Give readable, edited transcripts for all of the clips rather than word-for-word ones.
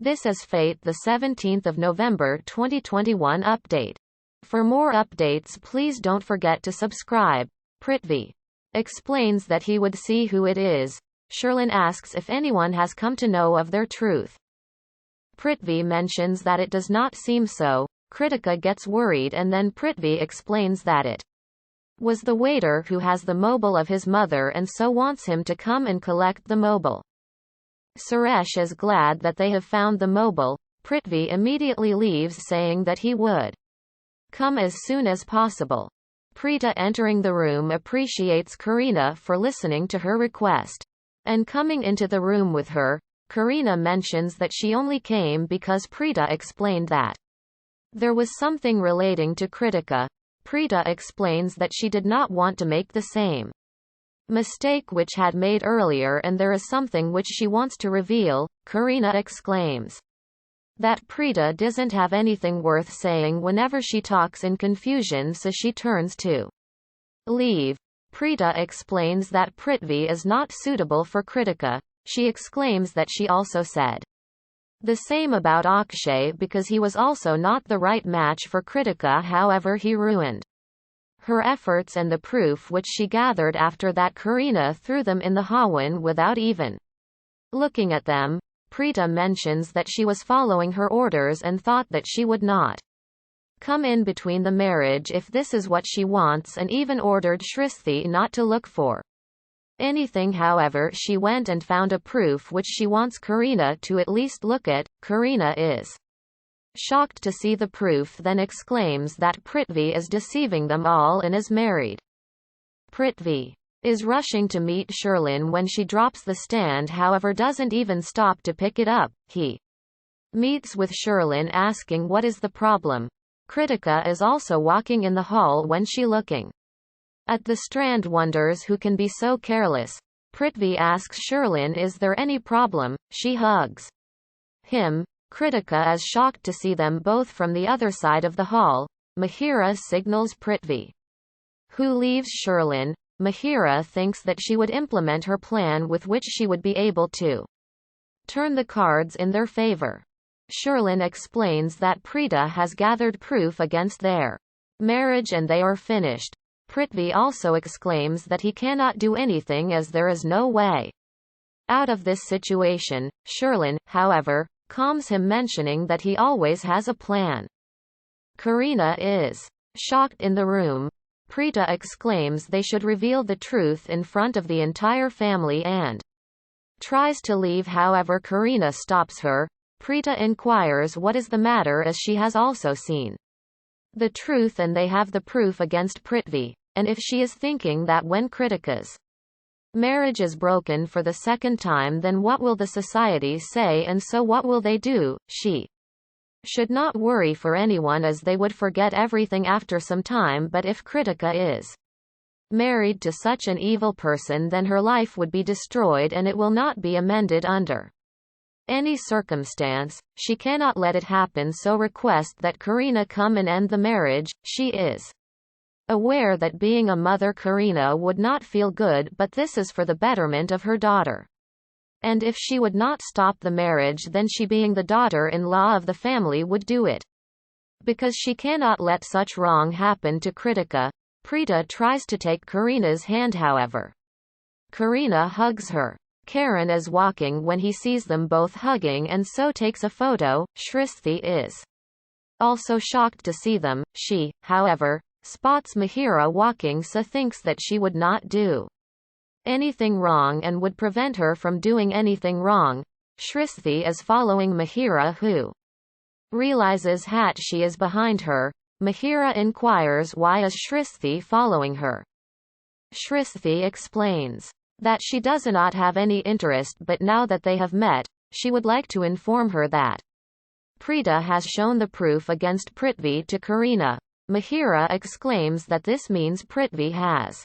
This is Fate, the 17th of November 2021 update. For more updates, please don't forget to subscribe. Prithvi explains that he would see who it is. Sherlin asks if anyone has come to know of their truth. Prithvi mentions that it does not seem so. Kritika gets worried and then Prithvi explains that it was the waiter who has the mobile of his mother and so wants him to come and collect the mobile. Suresh is glad that they have found the mobile. Prithvi immediately leaves saying that he would come as soon as possible. Preeta, entering the room, appreciates Karina for listening to her request and coming into the room with her. Karina mentions that she only came because Preeta explained that there was something relating to Kritika. Preeta explains that she did not want to make the same mistake which had made earlier and there is something which she wants to reveal. Karina exclaims that Preeta doesn't have anything worth saying whenever she talks in confusion, so she turns to leave. Preeta explains that Prithvi is not suitable for Kritika. She exclaims that she also said the same about Akshay because he was also not the right match for Kritika, however he ruined her efforts and the proof which she gathered after that Karina threw them in the Hawan without even looking at them. Preeta mentions that she was following her orders and thought that she would not come in between the marriage if this is what she wants, and even ordered Shristi not to look for anything. However, she went and found a proof which she wants Karina to at least look at. Karina is shocked to see the proof, then exclaims that Prithvi is deceiving them all and is married. Prithvi is rushing to meet Sherlin when she drops the stand, however doesn't even stop to pick it up. He meets with Sherlin asking what is the problem. Kritika is also walking in the hall when she looking at the strand wonders who can be so careless. Prithvi asks Sherlin is there any problem. She hugs him. Kritika is shocked to see them both from the other side of the hall. Mahira signals Prithvi, who leaves Sherlin. Mahira thinks that she would implement her plan with which she would be able to turn the cards in their favor. Sherlin explains that Preeta has gathered proof against their marriage and they are finished. Prithvi also exclaims that he cannot do anything as there is no way out of this situation. Sherlin, however, calms him, mentioning that he always has a plan. Karina is shocked in the room. Preeta exclaims they should reveal the truth in front of the entire family and tries to leave, however Karina stops her. Preeta inquires what is the matter as she has also seen the truth and they have the proof against Prithvi, and if she is thinking that when Kritika's marriage is broken for the second time, then what will the society say, and so what will they do? She should not worry for anyone as they would forget everything after some time, but if Kritika is married to such an evil person, then her life would be destroyed and it will not be amended under any circumstance. She cannot let it happen, so request that Karina come and end the marriage. She is aware that being a mother Karina would not feel good, but this is for the betterment of her daughter. And if she would not stop the marriage, then she, being the daughter-in-law of the family, would do it. Because she cannot let such wrong happen to Kritika. Preeta tries to take Karina's hand, however Karina hugs her. Karan is walking when he sees them both hugging and so takes a photo. Shristi is also shocked to see them. She, however, spots Mahira walking, so thinks that she would not do anything wrong and would prevent her from doing anything wrong. Shristi is following Mahira, who realizes that she is behind her. Mahira inquires why is Shristi following her. Shristi explains that she does not have any interest, but now that they have met, she would like to inform her that Preeta has shown the proof against Prithvi to Karina. Mahira exclaims that this means Prithvi has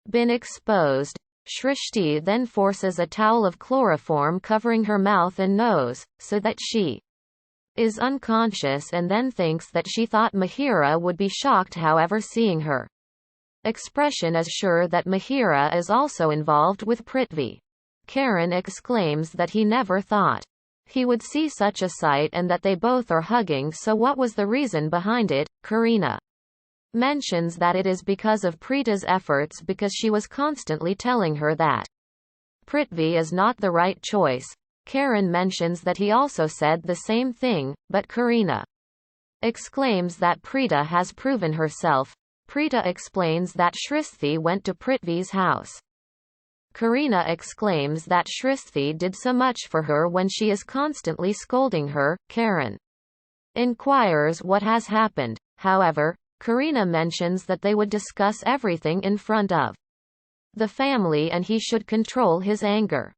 been exposed. Shrishti then forces a towel of chloroform covering her mouth and nose, so that she is unconscious, and then thinks that she thought Mahira would be shocked, however seeing her expression is sure that Mahira is also involved with Prithvi. Karan exclaims that he never thought He would see such a sight and that they both are hugging, so what was the reason behind it? Karina mentions that it is because of Preeta's efforts, because she was constantly telling her that Prithvi is not the right choice. Karen mentions that he also said the same thing, but Karina exclaims that Preeta has proven herself. Preeta explains that Shristi went to Prithvi's house. Karina exclaims that Shristi did so much for her when she is constantly scolding her. Karen inquires what has happened. However, Karina mentions that they would discuss everything in front of the family and he should control his anger.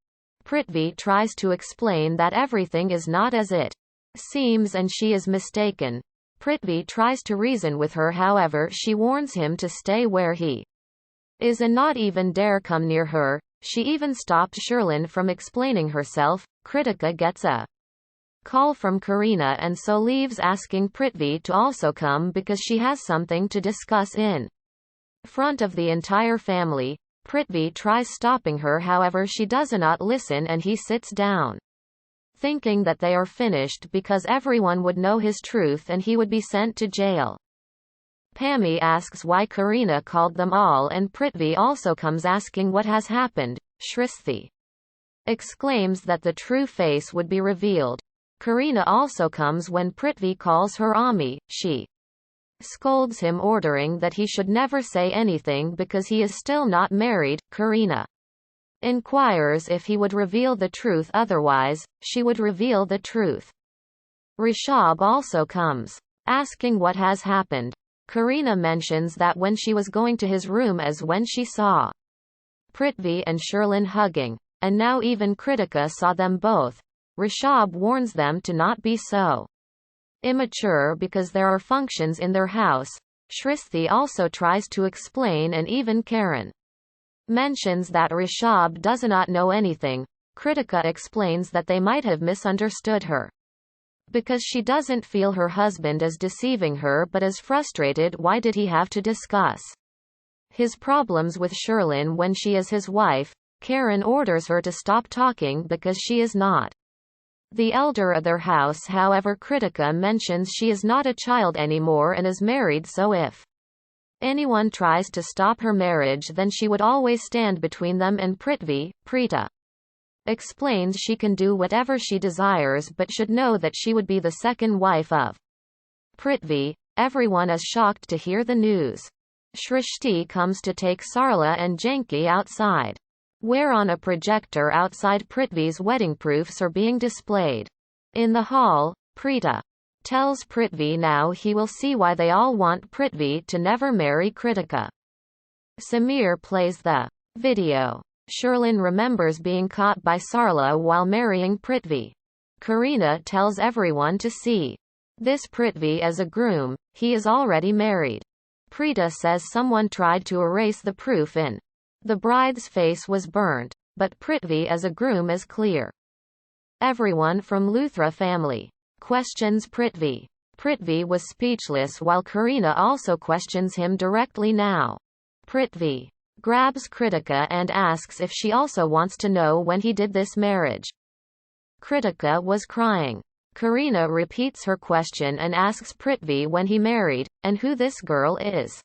Prithvi tries to explain that everything is not as it seems and she is mistaken. Prithvi tries to reason with her, however she warns him to stay where he is and not even dare come near her. She even stopped Sherlin from explaining herself. Kritika gets a call from Karina and so leaves, asking Prithvi to also come because she has something to discuss in front of the entire family. Prithvi tries stopping her, however she does not listen and he sits down, thinking that they are finished because everyone would know his truth and he would be sent to jail. Pammy asks why Karina called them all and Prithvi also comes asking what has happened. Shristi exclaims that the true face would be revealed. Karina also comes when Prithvi calls her Ami. She scolds him, ordering that he should never say anything because he is still not married. Karina inquires if he would reveal the truth, otherwise, she would reveal the truth. Rishabh also comes, asking what has happened. Karina mentions that when she was going to his room as when she saw Prithvi and Sherlin hugging, and now even Kritika saw them both. Rishabh warns them to not be so immature because there are functions in their house. Shristi also tries to explain and even Karen mentions that Rishabh does not know anything. Kritika explains that they might have misunderstood her because she doesn't feel her husband is deceiving her but is frustrated. Why did he have to discuss his problems with Sherlin when she is his wife? Karen orders her to stop talking because she is not the elder of their house. However, Kritika mentions she is not a child anymore and is married, so if anyone tries to stop her marriage then she would always stand between them and Prithvi. Preeta explains she can do whatever she desires but should know that she would be the second wife of Prithvi. Everyone is shocked to hear the news. Shrishti comes to take Sarla and Janki outside, where on a projector outside Prithvi's wedding proofs are being displayed. In the hall, Preeta tells Prithvi now he will see why they all want Prithvi to never marry Kritika. Samir plays the video. Sherlin remembers being caught by Sarla while marrying Prithvi. Karina tells everyone to see this Prithvi as a groom, he is already married. Preeta says someone tried to erase the proof in the bride's face was burnt, but Prithvi as a groom is clear. Everyone from Luthra family questions Prithvi. Prithvi was speechless while Karina also questions him directly now. Prithvi grabs Kritika and asks if she also wants to know when he did this marriage. Kritika was crying. Karina repeats her question and asks Prithvi when he married, and who this girl is.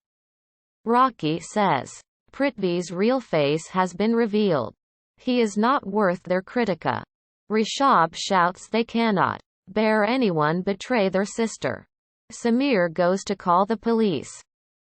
Rocky says Prithvi's real face has been revealed. He is not worth their Kritika. Rishabh shouts they cannot bear anyone betray their sister. Samir goes to call the police.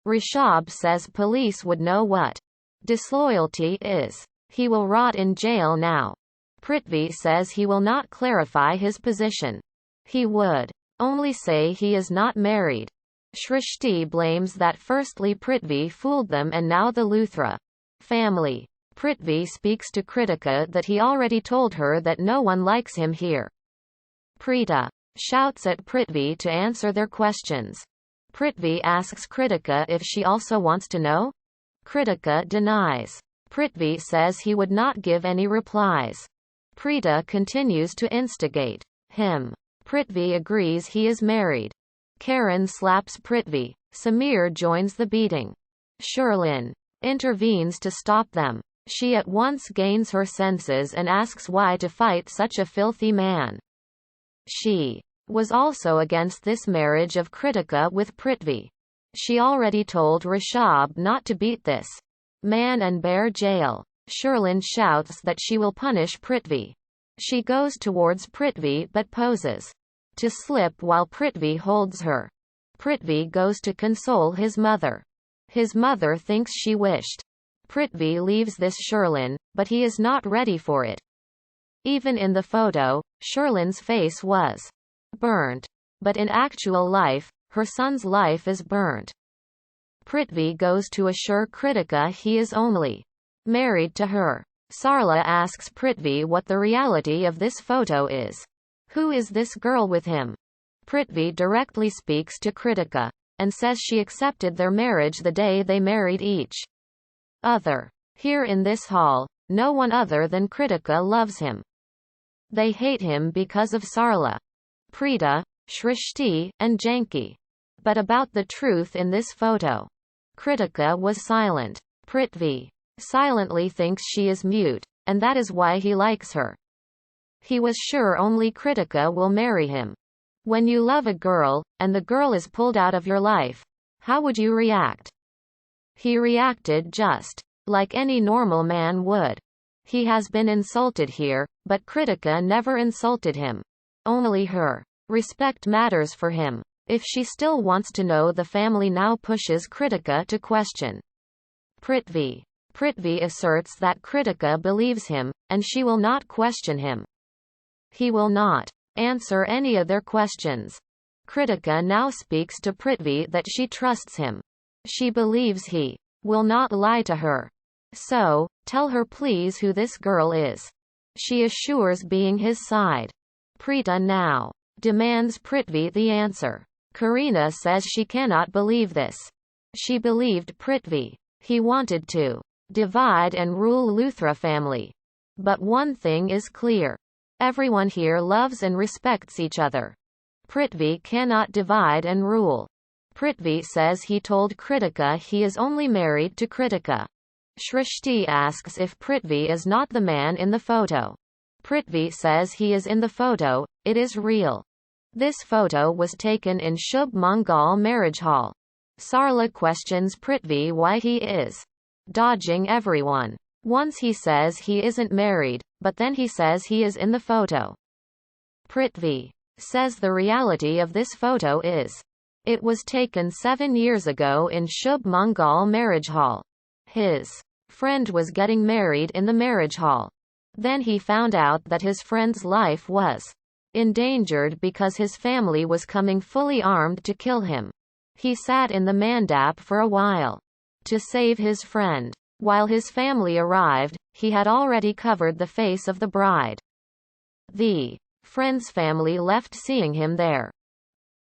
Rishabh says police would know what disloyalty is. He will rot in jail now. Prithvi says he will not clarify his position. He would only say he is not married. Shrishti blames that firstly Prithvi fooled them and now the Luthra family. Prithvi speaks to Kritika that he already told her that no one likes him here. Preeta shouts at Prithvi to answer their questions. Prithvi asks Kritika if she also wants to know. Kritika denies. Prithvi says he would not give any replies. Preeta continues to instigate him. Prithvi agrees he is married. Karen slaps Prithvi. Samir joins the beating. Sherlin intervenes to stop them. She at once gains her senses and asks why to fight such a filthy man. She was also against this marriage of Kritika with Prithvi. She already told Rishabh not to beat this man and bear jail. Sherlin shouts that she will punish Prithvi. She goes towards Prithvi but poses to slip while Prithvi holds her. Prithvi goes to console his mother. His mother thinks she wished. Prithvi leaves this Sherlin, but he is not ready for it. Even in the photo, Sherlin's face was burnt. But in actual life, her son's life is burnt. Prithvi goes to assure Kritika he is only married to her. Sarla asks Prithvi what the reality of this photo is. Who is this girl with him? Prithvi directly speaks to Kritika, and says she accepted their marriage the day they married each other. Here in this hall, no one other than Kritika loves him. They hate him because of Sarla, Preeta, Shrishti, and Janki. But about the truth in this photo, Kritika was silent. Prithvi silently thinks she is mute, and that is why he likes her. He was sure only Kritika will marry him. When you love a girl, and the girl is pulled out of your life, how would you react? He reacted just like any normal man would. He has been insulted here, but Kritika never insulted him. Only her respect matters for him. If she still wants to know, the family now pushes Kritika to question Prithvi. Prithvi asserts that Kritika believes him, and she will not question him. He will not answer any of their questions. Kritika now speaks to Prithvi that she trusts him. She believes he will not lie to her. So, tell her please who this girl is. She assures being his side. Preeta now demands Prithvi the answer. Karina says she cannot believe this. She believed Prithvi. He wanted to divide and rule Luthra family. But one thing is clear. Everyone here loves and respects each other. Prithvi cannot divide and rule. Prithvi says he told Kritika he is only married to Kritika. Shrishti asks if Prithvi is not the man in the photo. Prithvi says he is in the photo, it is real. This photo was taken in Shubh Mangal marriage hall. Sarla questions Prithvi why he is dodging everyone. Once he says he isn't married, but then he says he is in the photo. Prithvi says the reality of this photo is, it was taken 7 years ago in Shubh Mangal marriage hall. His friend was getting married in the marriage hall. Then he found out that his friend's life was endangered because his family was coming fully armed to kill him. He sat in the mandap for a while to save his friend. While his family arrived, he had already covered the face of the bride. The friend's family left seeing him there.